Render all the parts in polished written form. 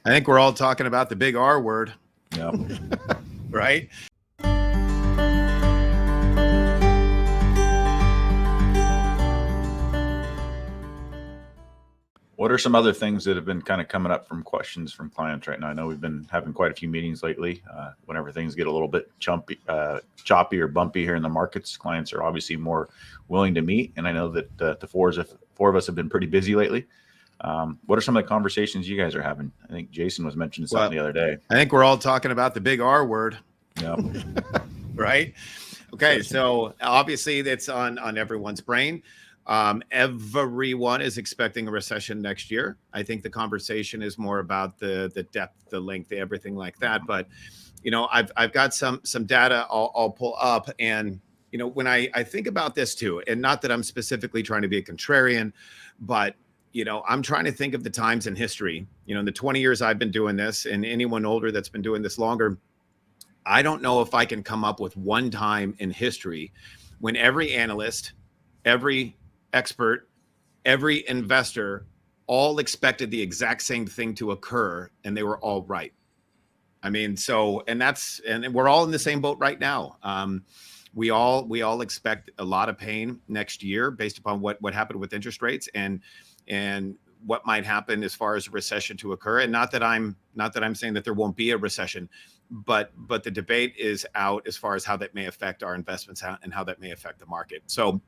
I think we're all talking about the big R word. Yeah. Right? What are some other things that have been kind of coming up from questions from clients right now? I know we've been having quite a few meetings lately. Whenever things get a little bit choppy or bumpy here in the markets, clients are obviously more willing to meet. And I know that the four of us have been pretty busy lately. What are some of the conversations you guys are having? I think Jason was mentioning something the other day. I think we're all talking about the big R word. Yeah. Right? Okay, so obviously it's on everyone's brain. Everyone is expecting a recession next year. I think the conversation is more about the depth, the length, everything like that. But I've got some data I'll pull up, and when I think about this too, and not that I'm specifically trying to be a contrarian, but I'm trying to think of the times in history. In the 20 years I've been doing this, and anyone older that's been doing this longer, I don't know if I can come up with one time in history when every analyst, every expert, every investor all expected the exact same thing to occur and they were all right. I mean, and we're all in the same boat right now. We all expect a lot of pain next year based upon what happened with interest rates and what might happen as far as a recession to occur. And not that I'm saying that there won't be a recession, but the debate is out as far as how that may affect our investments and how that may affect the market. So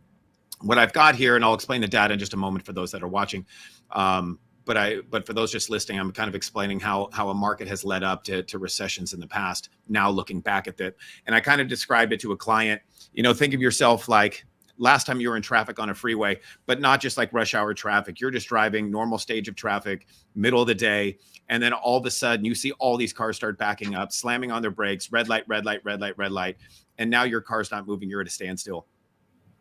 what I've got here, and I'll explain the data in just a moment for those that are watching. But for those just listening, I'm kind of explaining how a market has led up to recessions in the past. Now looking back at that, and I kind of described it to a client. Think of yourself like last time you were in traffic on a freeway, but not just like rush hour traffic. You're just driving normal stage of traffic, middle of the day, and then all of a sudden you see all these cars start backing up, slamming on their brakes, red light, red light, red light, red light, and now your car's not moving. You're at a standstill.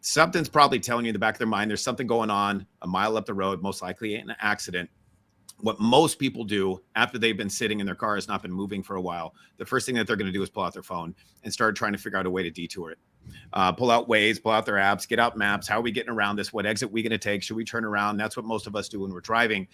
Something's probably telling you in the back of their mind there's something going on a mile up the road, most likely an accident. What most people do after they've been sitting in their car, has not been moving for a while, the first thing that they're going to do is pull out their phone and start trying to figure out a way to detour it. Pull out Waze, pull out their apps, get out maps. How are we getting around this? What exit are we going to take? Should we turn around? That's what most of us do when we're driving.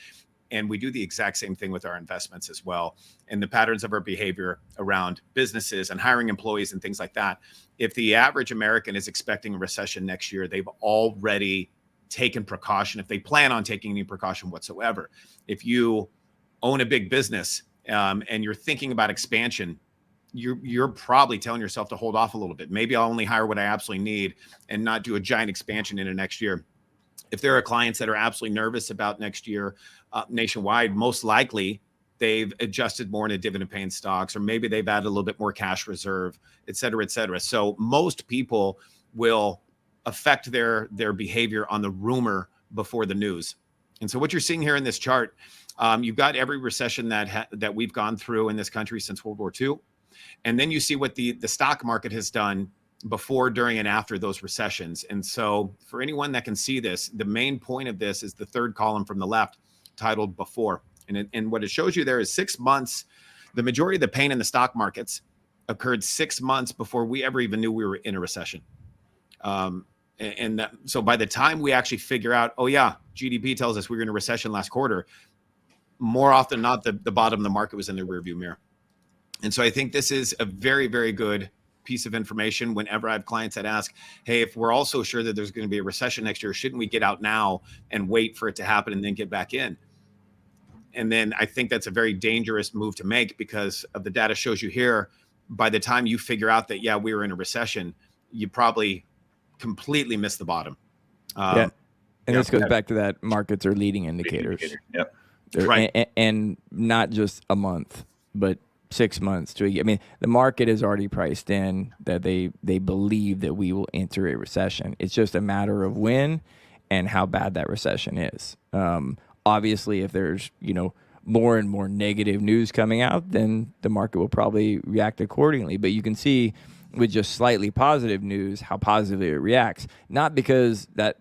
And we do the exact same thing with our investments as well. And the patterns of our behavior around businesses and hiring employees and things like that. If the average American is expecting a recession next year, they've already taken precaution, if they plan on taking any precaution whatsoever. If you own a big business and you're thinking about expansion, you're probably telling yourself to hold off a little bit. Maybe I'll only hire what I absolutely need and not do a giant expansion into next year. If there are clients that are absolutely nervous about next year nationwide, most likely they've adjusted more into dividend paying stocks, or maybe they've added a little bit more cash reserve, et cetera, et cetera. So most people will affect their behavior on the rumor before the news. And so what you're seeing here in this chart, you've got every recession that we've gone through in this country since World War II. And then you see what the stock market has done before, during, and after those recessions. And so for anyone that can see this, the main point of this is the third column from the left, titled Before. And what it shows you there is 6 months. The majority of the pain in the stock markets occurred 6 months before we ever even knew we were in a recession. So by the time we actually figure out, oh yeah, GDP tells us we were in a recession last quarter, more often than not, the bottom of the market was in the rearview mirror. And so I think this is a very, very good piece of information. Whenever I have clients that ask, hey, if we're also sure that there's going to be a recession next year, shouldn't we get out now and wait for it to happen and then get back in? And then I think that's a very dangerous move to make, because of the data shows you here, by the time you figure out that, yeah, we were in a recession, you probably completely missed the bottom. And this goes back to that markets are leading indicators. Yep. Right. And not just a month, but 6 months to a year. I mean, the market has already priced in that they believe that we will enter a recession. It's just a matter of when and how bad that recession is. Obviously, if there's, more and more negative news coming out, then the market will probably react accordingly. But you can see with just slightly positive news how positively it reacts. Not because that,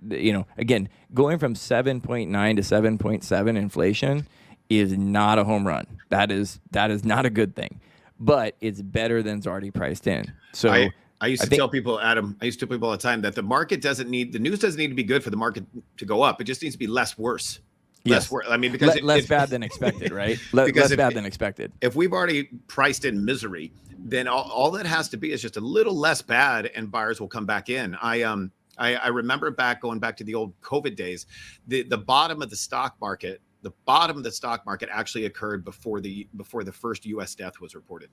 again, going from 7.9 to 7.7 inflation is not a home run. That is not a good thing, but it's better than it's already priced in. So I used to tell people, Adam, all the time that the news doesn't need to be good for the market to go up. It just needs to be less worse. Yes. I mean, because less bad than expected, right? Because Less bad than expected. if we've already priced in misery, then all that has to be is just a little less bad, and buyers will come back in. I remember going back to the old COVID days, the bottom of the stock market. The bottom of the stock market actually occurred before the first U.S. death was reported,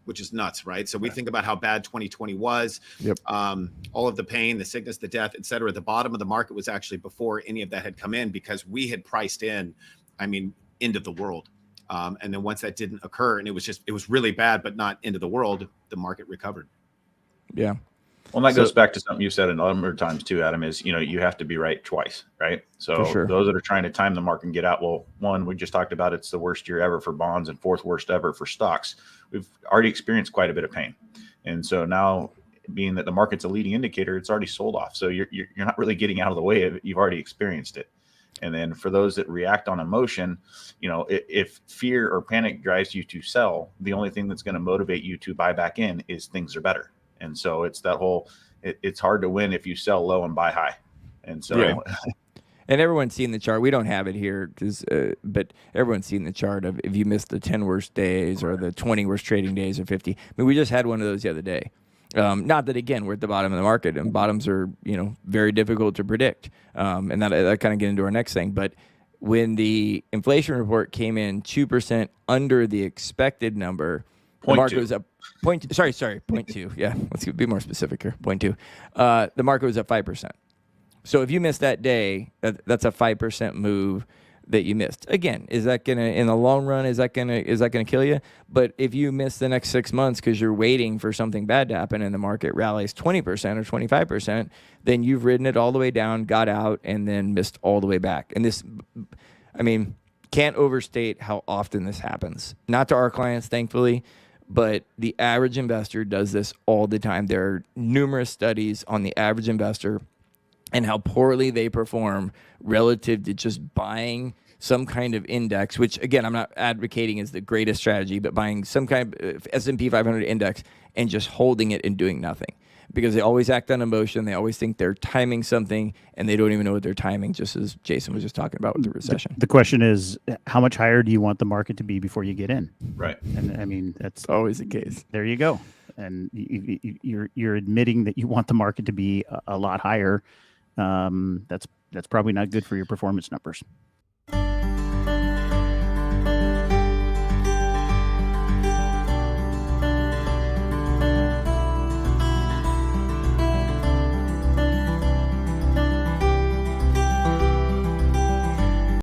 which is nuts, right? So we think about how bad 2020 was, Yep. all of the pain, the sickness, the death, et cetera. The bottom of the market was actually before any of that had come in, because we had priced in, end of the world. And then once that didn't occur, and it was really bad, but not end of the world, the market recovered. Yeah. Well, and that goes back to something you said a number of times too, Adam, is, you have to be right twice, right? So For sure. Those that are trying to time the market and get out, well, one, we just talked about it's the worst year ever for bonds and fourth worst ever for stocks. We've already experienced quite a bit of pain. And so now, being that the market's a leading indicator, it's already sold off. So you're not really getting out of the way of it. You've already experienced it. And then for those that react on emotion, if fear or panic drives you to sell, the only thing that's going to motivate you to buy back in is things are better. And so it's that whole, it's hard to win if you sell low and buy high. And so, yeah. And everyone's seen the chart. We don't have it here, but everyone's seen the chart of if you missed the 10 worst days or the 20 worst trading days or 50. We just had one of those the other day. Not that, again, we're at the bottom of the market, and bottoms are, very difficult to predict. And that kind of get into our next thing. But when the inflation report came in 2% under the expected number, the market was up 0.2. Yeah, let's be more specific here. 0.2. The market was up 5%. So if you missed that day, that's a 5% move that you missed. Again, is that gonna, in the long run, is that gonna kill you? But if you miss the next 6 months because you're waiting for something bad to happen and the market rallies 20% or 25%, then you've ridden it all the way down, got out, and then missed all the way back. And this, can't overstate how often this happens. Not to our clients, thankfully, but the average investor does this all the time. There are numerous studies on the average investor and how poorly they perform relative to just buying some kind of index, which, again, I'm not advocating is the greatest strategy, but buying some kind of S&P 500 index and just holding it and doing nothing. Because they always act on emotion. They always think they're timing something, and they don't even know what they're timing, just as Jason was just talking about with the recession. The question is, how much higher do you want the market to be before you get in? right. And that's Always the case. There you go. And you're admitting that you want the market to be a lot higher. That's probably not good for your performance numbers.